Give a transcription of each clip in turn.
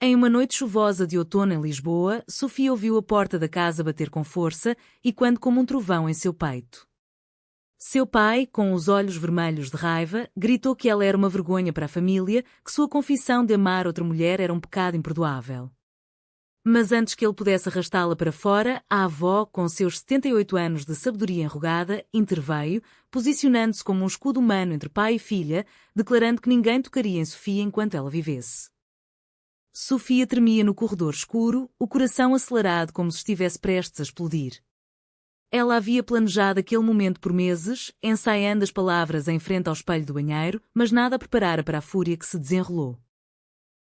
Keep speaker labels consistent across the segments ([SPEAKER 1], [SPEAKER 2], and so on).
[SPEAKER 1] Em uma noite chuvosa de outono em Lisboa, Sofia ouviu a porta da casa bater com força e quando como um trovão em seu peito. Seu pai, com os olhos vermelhos de raiva, gritou que ela era uma vergonha para a família, que sua confissão de amar outra mulher era um pecado imperdoável. Mas antes que ele pudesse arrastá-la para fora, a avó, com seus 78 anos de sabedoria enrugada, interveio, posicionando-se como um escudo humano entre pai e filha, declarando que ninguém tocaria em Sofia enquanto ela vivesse. Sofia tremia no corredor escuro, o coração acelerado como se estivesse prestes a explodir. Ela havia planejado aquele momento por meses, ensaiando as palavras em frente ao espelho do banheiro, mas nada preparara para a fúria que se desenrolou.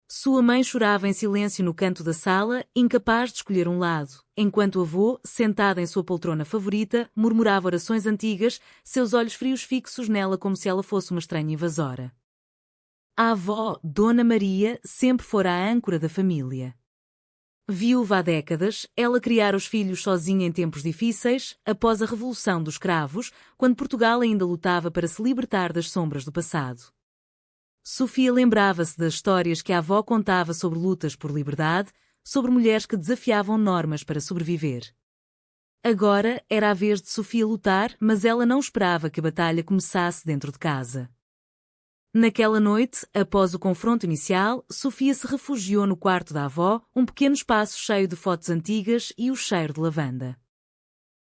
[SPEAKER 1] Sua mãe chorava em silêncio no canto da sala, incapaz de escolher um lado, enquanto o avô, sentado em sua poltrona favorita, murmurava orações antigas, seus olhos frios fixos nela como se ela fosse uma estranha invasora. A avó, Dona Maria, sempre fora a âncora da família. Viúva há décadas, ela criara os filhos sozinha em tempos difíceis, após a Revolução dos Cravos, quando Portugal ainda lutava para se libertar das sombras do passado. Sofia lembrava-se das histórias que a avó contava sobre lutas por liberdade, sobre mulheres que desafiavam normas para sobreviver. Agora era a vez de Sofia lutar, mas ela não esperava que a batalha começasse dentro de casa. Naquela noite, após o confronto inicial, Sofia se refugiou no quarto da avó, um pequeno espaço cheio de fotos antigas e o cheiro de lavanda.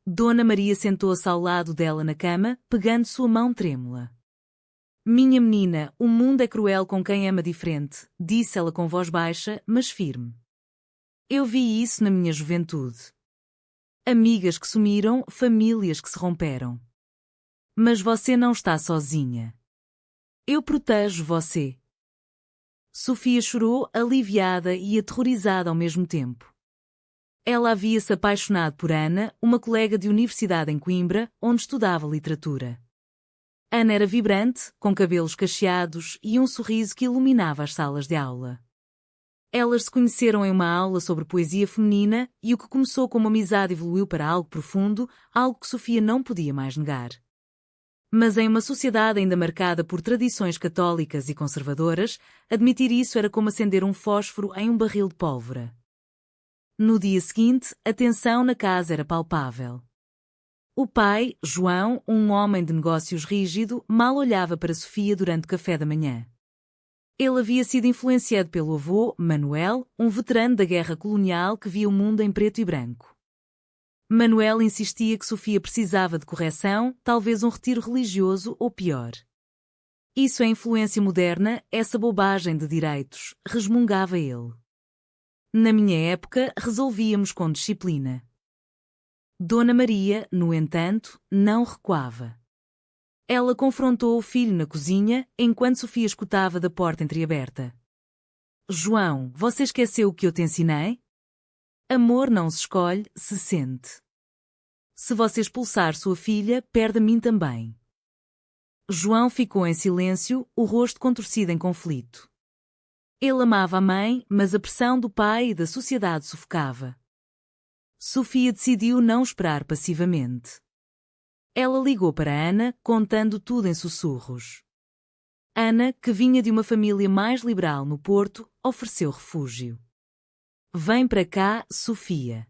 [SPEAKER 1] Dona Maria sentou-se ao lado dela na cama, pegando sua mão trêmula. "Minha menina, o mundo é cruel com quem ama diferente", disse ela com voz baixa, mas firme. "Eu vi isso na minha juventude. Amigas que sumiram, famílias que se romperam. Mas você não está sozinha. Eu protejo você." Sofia chorou, aliviada e aterrorizada ao mesmo tempo. Ela havia-se apaixonado por Ana, uma colega de universidade em Coimbra, onde estudava literatura. Ana era vibrante, com cabelos cacheados e um sorriso que iluminava as salas de aula. Elas se conheceram em uma aula sobre poesia feminina e o que começou como amizade evoluiu para algo profundo, algo que Sofia não podia mais negar. Mas em uma sociedade ainda marcada por tradições católicas e conservadoras, admitir isso era como acender um fósforo em um barril de pólvora. No dia seguinte, a tensão na casa era palpável. O pai, João, um homem de negócios rígido, mal olhava para Sofia durante o café da manhã. Ele havia sido influenciado pelo avô, Manuel, um veterano da guerra colonial que via o mundo em preto e branco. Manuel insistia que Sofia precisava de correção, talvez um retiro religioso ou pior. "Isso é influência moderna, essa bobagem de direitos", resmungava ele. "Na minha época, resolvíamos com disciplina." Dona Maria, no entanto, não recuava. Ela confrontou o filho na cozinha, enquanto Sofia escutava da porta entreaberta. "João, você esqueceu o que eu te ensinei? Amor não se escolhe, se sente. Se você expulsar sua filha, perde a mim também." João ficou em silêncio, o rosto contorcido em conflito. Ele amava a mãe, mas a pressão do pai e da sociedade sufocava. Sofia decidiu não esperar passivamente. Ela ligou para Ana, contando tudo em sussurros. Ana, que vinha de uma família mais liberal no Porto, ofereceu refúgio. "Vem para cá, Sofia.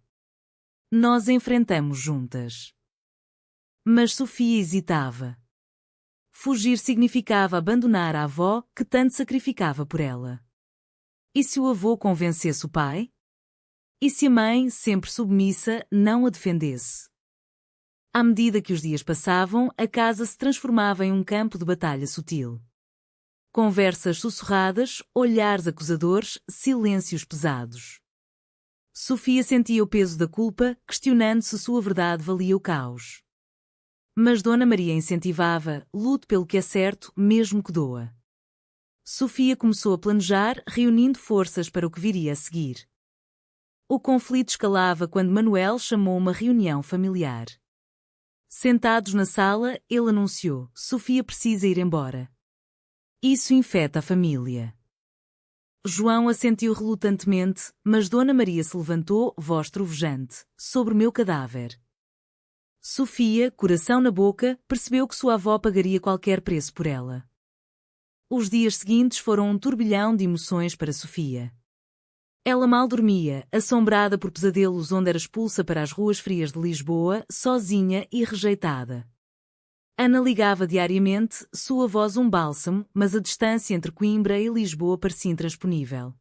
[SPEAKER 1] Nós enfrentamos juntas." Mas Sofia hesitava. Fugir significava abandonar a avó, que tanto sacrificava por ela. E se o avô convencesse o pai? E se a mãe, sempre submissa, não a defendesse? À medida que os dias passavam, a casa se transformava em um campo de batalha sutil. Conversas sussurradas, olhares acusadores, silêncios pesados. Sofia sentia o peso da culpa, questionando se sua verdade valia o caos. Mas Dona Maria incentivava: "Lute pelo que é certo, mesmo que doa." Sofia começou a planejar, reunindo forças para o que viria a seguir. O conflito escalava quando Manuel chamou uma reunião familiar. Sentados na sala, ele anunciou: "Sofia precisa ir embora. Isso infeta a família." João assentiu relutantemente, mas Dona Maria se levantou, voz trovejante: "Sobre o meu cadáver." Sofia, coração na boca, percebeu que sua avó pagaria qualquer preço por ela. Os dias seguintes foram um turbilhão de emoções para Sofia. Ela mal dormia, assombrada por pesadelos onde era expulsa para as ruas frias de Lisboa, sozinha e rejeitada. Ana ligava diariamente, sua voz um bálsamo, mas a distância entre Coimbra e Lisboa parecia intransponível.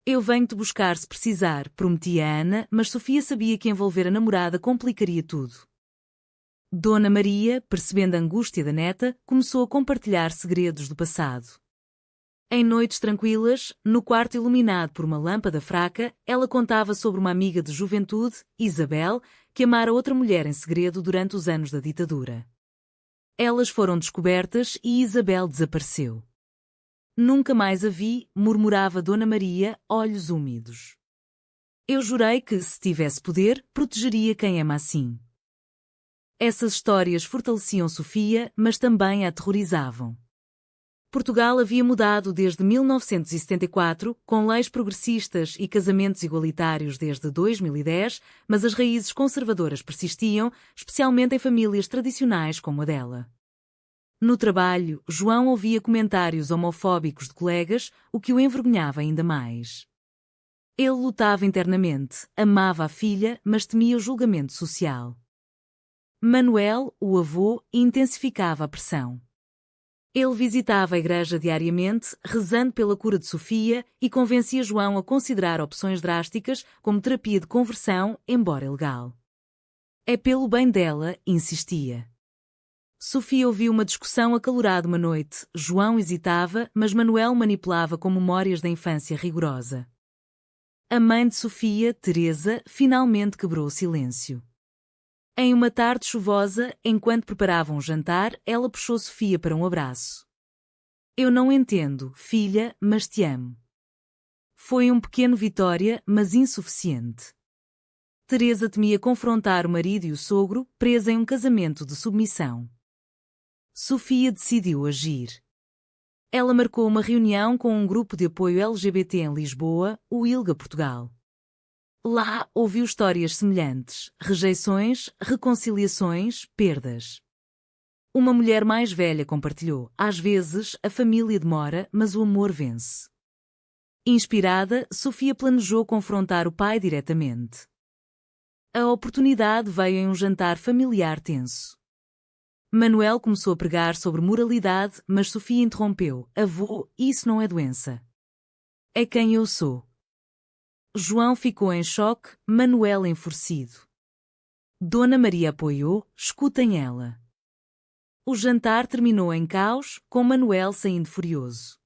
[SPEAKER 1] Eu venho-te buscar se precisar, prometia a Ana, mas Sofia sabia que envolver a namorada complicaria tudo. Dona Maria, percebendo a angústia da neta, começou a compartilhar segredos do passado. Em noites tranquilas, no quarto iluminado por uma lâmpada fraca, ela contava sobre uma amiga de juventude, Isabel, que amara outra mulher em segredo durante os anos da ditadura. Elas foram descobertas e Isabel desapareceu. Nunca mais a vi, murmurava Dona Maria, olhos úmidos. Eu jurei que, se tivesse poder, protegeria quem ama assim. Essas histórias fortaleciam Sofia, mas também a aterrorizavam. Portugal havia mudado desde 1974, com leis progressistas e casamentos igualitários desde 2010, mas as raízes conservadoras persistiam, especialmente em famílias tradicionais como a dela. No trabalho, João ouvia comentários homofóbicos de colegas, o que o envergonhava ainda mais. Ele lutava internamente, amava a filha, mas temia o julgamento social. Manuel, o avô, intensificava a pressão. Ele visitava a igreja diariamente, rezando pela cura de Sofia e convencia João a considerar opções drásticas, como terapia de conversão, embora ilegal. É pelo bem dela, insistia. Sofia ouviu uma discussão acalorada uma noite. João hesitava, mas Manuel manipulava com memórias da infância rigorosa. A mãe de Sofia, Teresa, finalmente quebrou o silêncio. Em uma tarde chuvosa, enquanto preparavam o jantar, ela puxou Sofia para um abraço. Eu não entendo, filha, mas te amo. Foi um pequeno vitória, mas insuficiente. Teresa temia confrontar o marido e o sogro, presa em um casamento de submissão. Sofia decidiu agir. Ela marcou uma reunião com um grupo de apoio LGBT em Lisboa, o ILGA Portugal. Lá, ouviu histórias semelhantes, rejeições, reconciliações, perdas. Uma mulher mais velha compartilhou, às vezes, a família demora, mas o amor vence. Inspirada, Sofia planejou confrontar o pai diretamente. A oportunidade veio em um jantar familiar tenso. Manuel começou a pregar sobre moralidade, mas Sofia interrompeu. Avô, isso não é doença. É quem eu sou. João ficou em choque, Manuel enfurecido. Dona Maria apoiou, escutem ela. O jantar terminou em caos, com Manuel saindo furioso.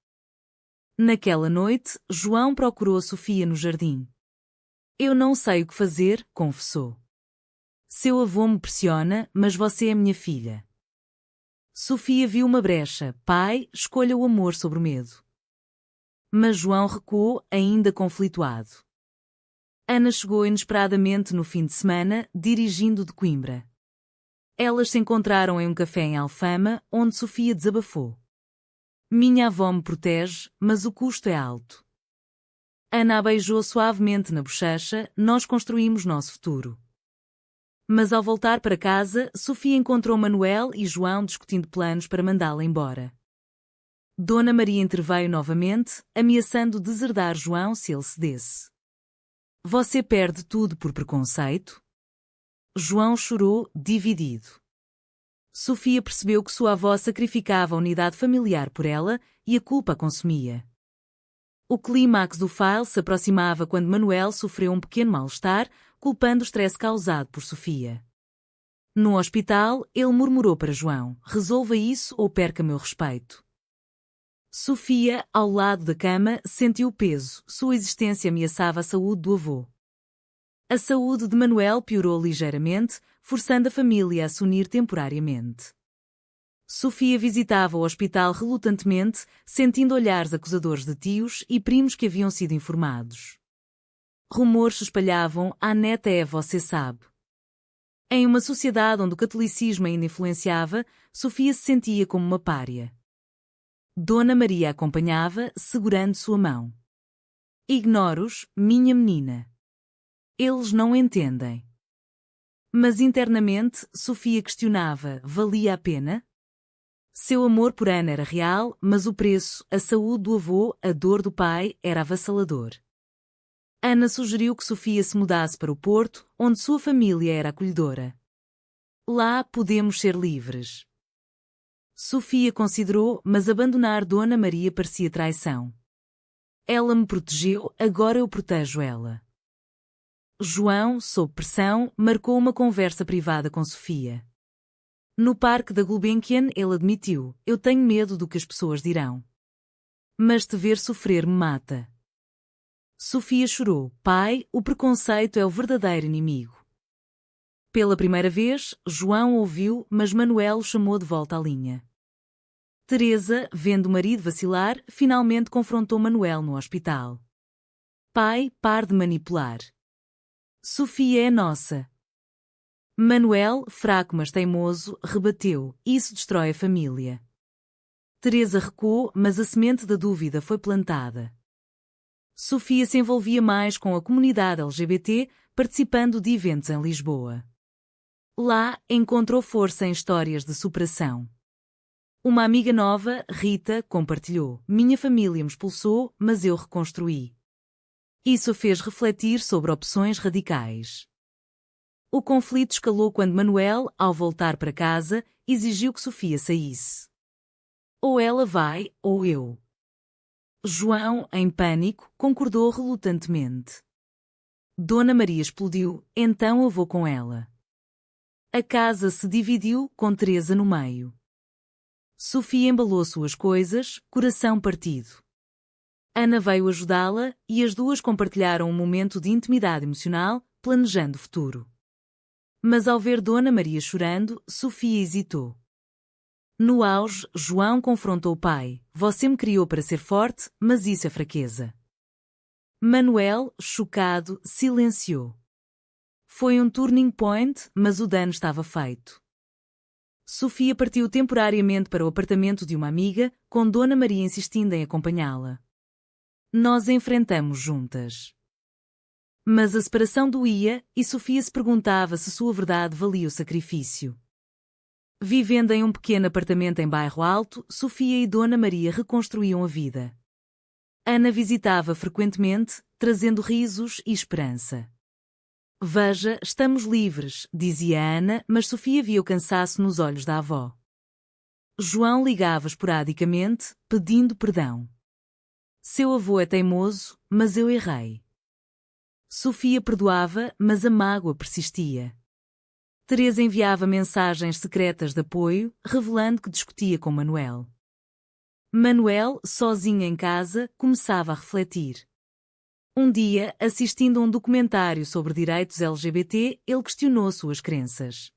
[SPEAKER 1] Naquela noite, João procurou Sofia no jardim. Eu não sei o que fazer, confessou. Seu avô me pressiona, mas você é minha filha. Sofia viu uma brecha. Pai, escolha o amor sobre o medo. Mas João recuou, ainda conflituado. Ana chegou inesperadamente no fim de semana, dirigindo de Coimbra. Elas se encontraram em um café em Alfama, onde Sofia desabafou. Minha avó me protege, mas o custo é alto. Ana a beijou suavemente na bochecha, nós construímos nosso futuro. Mas ao voltar para casa, Sofia encontrou Manuel e João discutindo planos para mandá-la embora. Dona Maria interveio novamente, ameaçando deserdar João se ele cedesse. Você perde tudo por preconceito? João chorou, dividido. Sofia percebeu que sua avó sacrificava a unidade familiar por ela e a culpa a consumia. O clímax do file se aproximava quando Manuel sofreu um pequeno mal-estar, culpando o stress causado por Sofia. No hospital, ele murmurou para João, resolva isso ou perca meu respeito. Sofia, ao lado da cama, sentiu o peso, sua existência ameaçava a saúde do avô. A saúde de Manuel piorou ligeiramente, forçando a família a se unir temporariamente. Sofia visitava o hospital relutantemente, sentindo olhares acusadores de tios e primos que haviam sido informados. Rumores se espalhavam, a neta é você sabe. Em uma sociedade onde o catolicismo ainda influenciava, Sofia se sentia como uma pária. Dona Maria acompanhava, segurando sua mão. Ignoro-os, minha menina. Eles não entendem. Mas internamente, Sofia questionava, valia a pena? Seu amor por Ana era real, mas o preço, a saúde do avô, a dor do pai, era avassalador. Ana sugeriu que Sofia se mudasse para o Porto, onde sua família era acolhedora. Lá podemos ser livres. Sofia considerou, mas abandonar Dona Maria parecia traição. Ela me protegeu, agora eu protejo ela. João, sob pressão, marcou uma conversa privada com Sofia. No parque da Gulbenkian, ele admitiu: eu tenho medo do que as pessoas dirão. Mas te ver sofrer me mata. Sofia chorou: pai, o preconceito é o verdadeiro inimigo. Pela primeira vez, João ouviu, mas Manuel o chamou de volta à linha. Teresa, vendo o marido vacilar, finalmente confrontou Manuel no hospital. Pai, pare de manipular. Sofia é nossa. Manuel, fraco mas teimoso, rebateu: isso destrói a família. Teresa recuou, mas a semente da dúvida foi plantada. Sofia se envolvia mais com a comunidade LGBT, participando de eventos em Lisboa. Lá, encontrou força em histórias de superação. Uma amiga nova, Rita, compartilhou: minha família me expulsou, mas eu reconstruí. Isso a fez refletir sobre opções radicais. O conflito escalou quando Manuel, ao voltar para casa, exigiu que Sofia saísse. Ou ela vai, ou eu. João, em pânico, concordou relutantemente. Dona Maria explodiu: então eu vou com ela. A casa se dividiu, com Teresa no meio. Sofia embalou suas coisas, coração partido. Ana veio ajudá-la, e as duas compartilharam um momento de intimidade emocional, planejando o futuro. Mas ao ver Dona Maria chorando, Sofia hesitou. No auge, João confrontou o pai: você me criou para ser forte, mas isso é fraqueza. Manuel, chocado, silenciou. Foi um turning point, mas o dano estava feito. Sofia partiu temporariamente para o apartamento de uma amiga, com Dona Maria insistindo em acompanhá-la. Nós enfrentamos juntas. Mas a separação doía, e Sofia se perguntava se sua verdade valia o sacrifício. Vivendo em um pequeno apartamento em Bairro Alto, Sofia e Dona Maria reconstruíam a vida. Ana visitava frequentemente, trazendo risos e esperança. Veja, estamos livres, dizia Ana, mas Sofia via o cansaço nos olhos da avó. João ligava esporadicamente, pedindo perdão. Seu avô é teimoso, mas eu errei. Sofia perdoava, mas a mágoa persistia. Teresa enviava mensagens secretas de apoio, revelando que discutia com Manuel. Manuel, sozinho em casa, começava a refletir. Um dia, assistindo a um documentário sobre direitos LGBT, ele questionou suas crenças.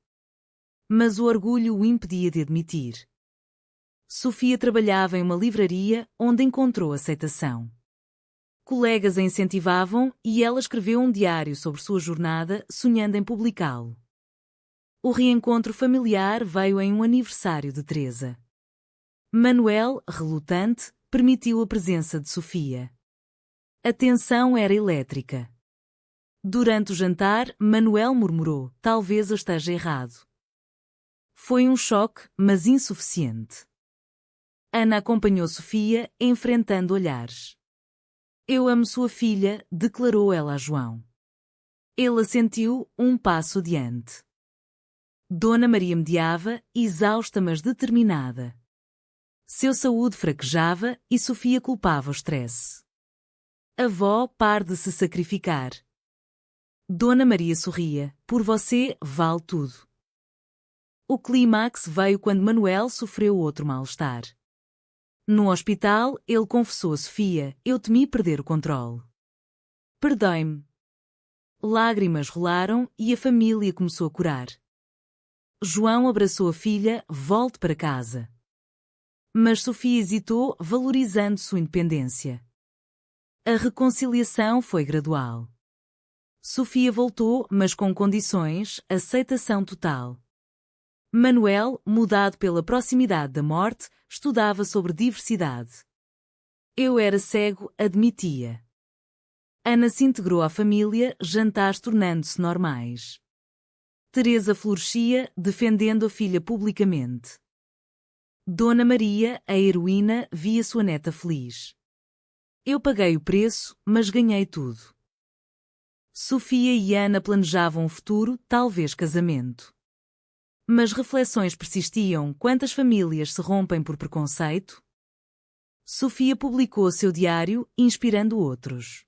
[SPEAKER 1] Mas o orgulho o impedia de admitir. Sofia trabalhava em uma livraria, onde encontrou aceitação. Colegas a incentivavam, e ela escreveu um diário sobre sua jornada, sonhando em publicá-lo. O reencontro familiar veio em um aniversário de Teresa. Manuel, relutante, permitiu a presença de Sofia. A tensão era elétrica. Durante o jantar, Manuel murmurou: talvez eu esteja errado. Foi um choque, mas insuficiente. Ana acompanhou Sofia, enfrentando olhares. Eu amo sua filha, declarou ela a João. Ele assentiu, um passo adiante. Dona Maria mediava, exausta mas determinada. Seu saúde fraquejava e Sofia culpava o stress. A avó pare de se sacrificar. Dona Maria sorria: por você, vale tudo. O clímax veio quando Manuel sofreu outro mal-estar. No hospital, ele confessou a Sofia: eu temi perder o controle. Perdoe-me. Lágrimas rolaram e a família começou a curar. João abraçou a filha: volte para casa. Mas Sofia hesitou, valorizando sua independência. A reconciliação foi gradual. Sofia voltou, mas com condições: aceitação total. Manuel, mudado pela proximidade da morte, estudava sobre diversidade. Eu era cego, admitia. Ana se integrou à família, jantares tornando-se normais. Teresa florescia, defendendo a filha publicamente. Dona Maria, a heroína, via sua neta feliz. Eu paguei o preço, mas ganhei tudo. Sofia e Ana planejavam um futuro, talvez casamento. Mas reflexões persistiam. Quantas famílias se rompem por preconceito? Sofia publicou seu diário, inspirando outros.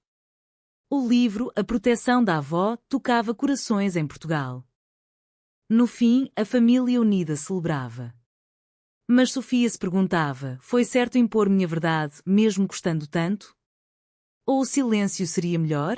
[SPEAKER 1] O livro A Proteção da Avó tocava corações em Portugal. No fim, a família unida celebrava. Mas Sofia se perguntava: foi certo impor minha verdade, mesmo custando tanto? Ou o silêncio seria melhor?